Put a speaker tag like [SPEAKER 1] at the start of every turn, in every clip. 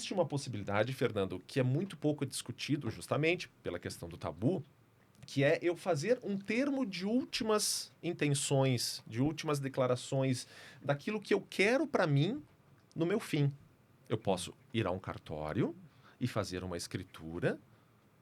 [SPEAKER 1] existe uma possibilidade, Fernando, que é muito pouco discutido justamente pela questão do tabu, que é eu fazer um termo de últimas intenções, de últimas declarações, daquilo que eu quero para mim no meu fim. Eu posso ir a um cartório e fazer uma escritura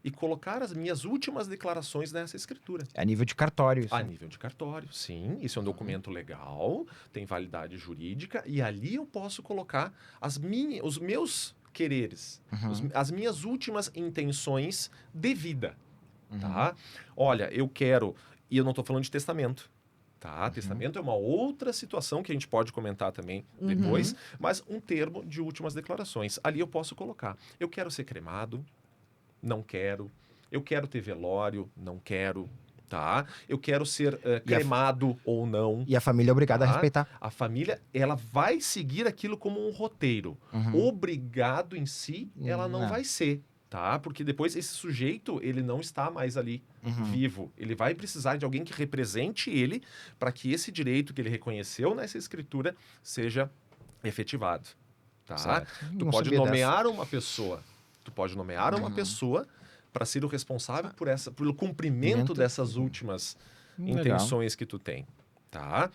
[SPEAKER 1] e colocar as minhas últimas declarações nessa escritura.
[SPEAKER 2] A nível de cartório, isso.
[SPEAKER 1] A nível de cartório, sim. Isso é um documento legal, tem validade jurídica, e ali eu posso colocar os meus quereres, as minhas últimas intenções de vida. Tá? Olha, eu quero... E eu não estou falando de testamento. Tá? Testamento é uma outra situação que a gente pode comentar também depois, mas um termo de últimas declarações. Ali eu posso colocar. Eu quero ser cremado, não quero. Eu quero ter velório, não quero. Tá? Eu quero ser cremado ou não.
[SPEAKER 2] E a família é obrigada a respeitar.
[SPEAKER 1] A família, ela vai seguir aquilo como um roteiro. Obrigado em si, ela não vai ser. Tá? Porque depois esse sujeito, ele não está mais ali vivo. Ele vai precisar de alguém que represente ele para que esse direito que ele reconheceu nessa escritura seja efetivado. Tá? Tu
[SPEAKER 2] Não
[SPEAKER 1] pode
[SPEAKER 2] sabia
[SPEAKER 1] nomear uma pessoa. Tu pode nomear uma pessoa para ser o responsável pelo cumprimento dessas últimas intenções que tu tem. Tá?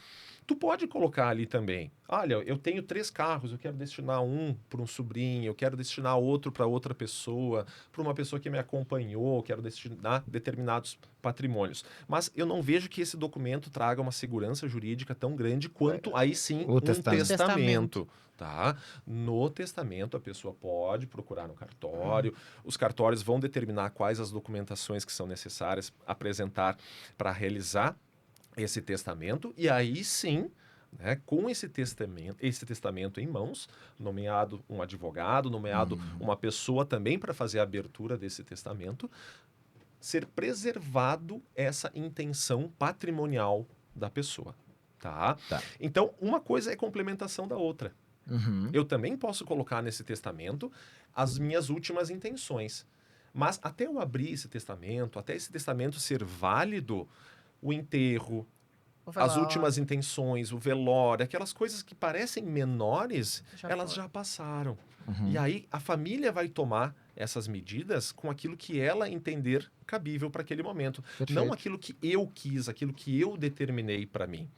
[SPEAKER 1] Tu pode colocar ali também, olha, eu tenho 3 carros, eu quero destinar um para um sobrinho, eu quero destinar outro para outra pessoa, para uma pessoa que me acompanhou, eu quero destinar determinados patrimônios. Mas eu não vejo que esse documento traga uma segurança jurídica tão grande quanto, aí sim, um testamento. Tá? No testamento, a pessoa pode procurar no cartório, os cartórios vão determinar quais as documentações que são necessárias apresentar para realizar esse testamento, e aí sim, né, com esse testamento em mãos, nomeado um advogado, nomeado uma pessoa também para fazer a abertura desse testamento, ser preservado essa intenção patrimonial da pessoa. Tá? Então, uma coisa é complementação da outra. Eu também posso colocar nesse testamento as minhas últimas intenções. Mas até eu abrir esse testamento, até esse testamento ser válido, o enterro, as últimas intenções, o velório, aquelas coisas que parecem menores, elas já passaram. E aí a família vai tomar essas medidas com aquilo que ela entender cabível para aquele momento. Não aquilo que eu quis, aquilo que eu determinei para mim.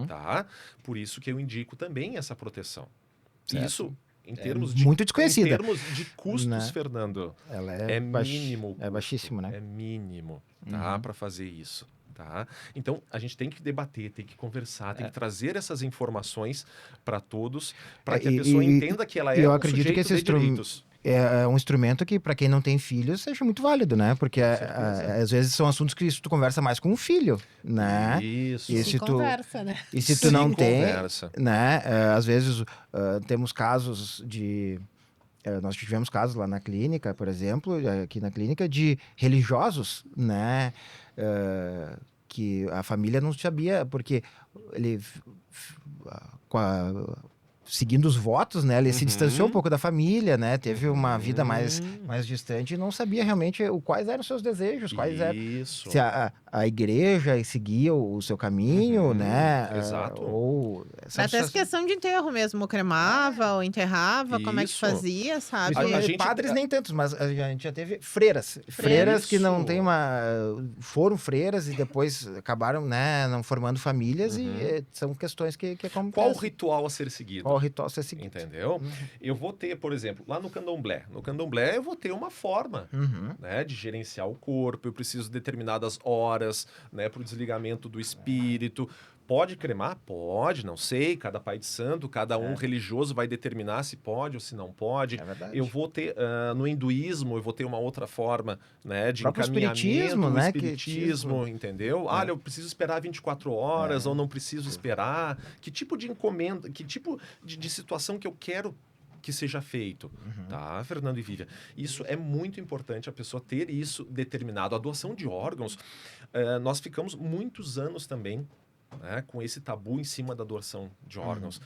[SPEAKER 1] Tá? Por isso que eu indico também essa proteção. Isso, em termos
[SPEAKER 2] muito desconhecida.
[SPEAKER 1] Em termos de custos, né? Fernando,
[SPEAKER 2] ela
[SPEAKER 1] é mínimo.
[SPEAKER 2] É baixíssimo, né?
[SPEAKER 1] É mínimo, tá? Para fazer isso. Tá? Então, a gente tem que debater, tem que conversar, tem que trazer essas informações para todos, para que a pessoa entenda que ela é um sujeito de direitos.
[SPEAKER 2] É um instrumento que, para quem não tem filhos, seja muito válido, né? Porque às vezes são assuntos que tu conversa mais com o filho, né?
[SPEAKER 1] Isso.
[SPEAKER 3] E se conversa, né?
[SPEAKER 2] E se tu não tem, né? Às vezes temos casos de... nós tivemos casos lá na clínica, por exemplo, aqui na clínica, de religiosos, né? Que a família não sabia, porque ele... seguindo os votos, né? Ele se distanciou um pouco da família, né? Teve uma vida mais distante e não sabia realmente quais eram os seus desejos, quais eram... Se a igreja seguia o seu caminho, né?
[SPEAKER 1] Exato.
[SPEAKER 2] Ou...
[SPEAKER 3] Até essa questão de enterro mesmo, cremava ou enterrava, como é que fazia, sabe?
[SPEAKER 2] Padres nem tantos, mas a gente já teve freiras. Freiras que não tem uma... Foram freiras e depois acabaram, né? Não formando famílias e são questões que acontecem.
[SPEAKER 1] Qual o ritual a ser seguido?
[SPEAKER 2] Qual o ritual a ser seguido?
[SPEAKER 1] Entendeu? Eu vou ter, por exemplo, lá no candomblé. No candomblé eu vou ter uma forma, né, de gerenciar o corpo. Eu preciso de determinadas horas, né, para o desligamento do espírito. Pode cremar? Pode, não sei. Cada pai de santo, cada um religioso vai determinar se pode ou se não pode.
[SPEAKER 2] É verdade.
[SPEAKER 1] Eu vou ter, no hinduísmo, eu vou ter uma outra forma, né, de encaminhamento.
[SPEAKER 2] Espiritismo, né?
[SPEAKER 1] Espiritismo, entendeu? Olha, eu preciso esperar 24 horas ou não preciso esperar. Que tipo de encomenda, que tipo de situação que eu quero que seja feito, tá, Fernando e Vivian? Isso é muito importante, a pessoa ter isso determinado. A doação de órgãos, nós ficamos muitos anos também, né, com esse tabu em cima da doação de órgãos.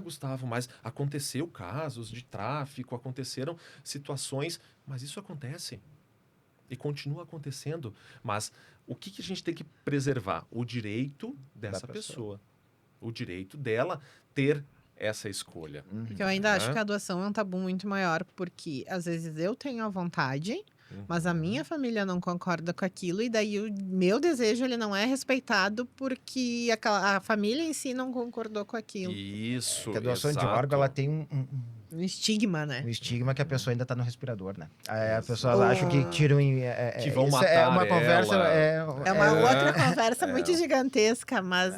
[SPEAKER 1] Gustavo, mas aconteceu casos de tráfico, aconteceram situações, mas isso acontece e continua acontecendo. Mas o que a gente tem que preservar? O direito dessa pessoa. O direito dela ter essa escolha.
[SPEAKER 3] Porque eu ainda acho que a doação é um tabu muito maior, porque às vezes eu tenho a vontade, mas a minha família não concorda com aquilo, e daí o meu desejo ele não é respeitado porque a família em si não concordou com aquilo.
[SPEAKER 1] Isso,
[SPEAKER 2] Porque a doação de órgão, ela tem
[SPEAKER 3] um estigma, né?
[SPEAKER 2] Um estigma que a pessoa ainda tá no respirador, né? Aí a pessoa acha que tiram...
[SPEAKER 1] que vão matar
[SPEAKER 2] é uma conversa...
[SPEAKER 3] É uma outra conversa muito gigantesca, mas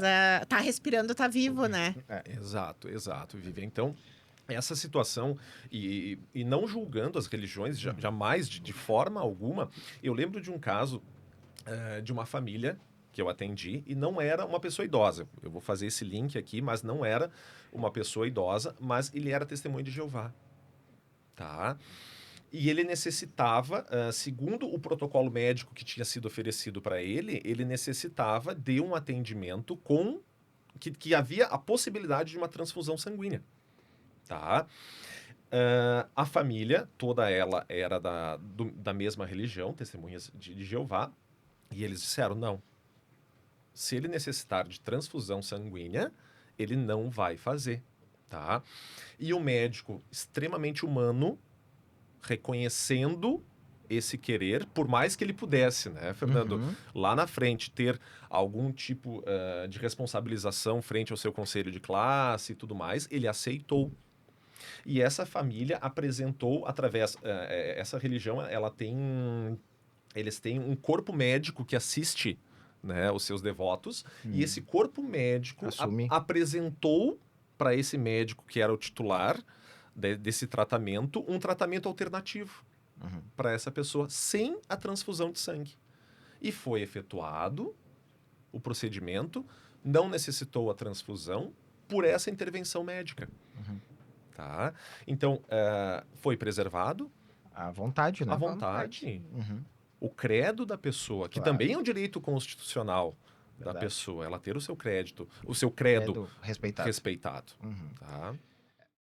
[SPEAKER 3] tá respirando, tá vivo, né?
[SPEAKER 1] Exato, Vivian. Então, essa situação, e não julgando as religiões, jamais, de forma alguma, eu lembro de um caso de uma família que eu atendi, e não era uma pessoa idosa. Eu vou fazer esse link aqui, mas não era uma pessoa idosa, mas ele era testemunho de Jeová. Tá? E ele necessitava, segundo o protocolo médico que tinha sido oferecido para ele necessitava de um atendimento com... que havia a possibilidade de uma transfusão sanguínea. Tá? A família, toda ela era da mesma religião, testemunhas de Jeová, e eles disseram, não. Se ele necessitar de transfusão sanguínea, ele não vai fazer. Tá? E o médico, extremamente humano, reconhecendo esse querer, por mais que ele pudesse, né, Fernando? Lá na frente, ter algum tipo de responsabilização frente ao seu conselho de classe e tudo mais, ele aceitou. E essa família apresentou, através... essa religião, eles têm um corpo médico que assiste, né, os seus devotos, e esse corpo médico apresentou para esse médico, que era o titular desse tratamento, um tratamento alternativo para essa pessoa, sem a transfusão de sangue. E foi efetuado o procedimento, não necessitou a transfusão por essa intervenção médica. Tá? Então, foi preservado.
[SPEAKER 2] À vontade, né?
[SPEAKER 1] À vontade. O credo da pessoa, que também é um direito constitucional da pessoa, ela ter o seu crédito, o seu credo respeitado. Tá?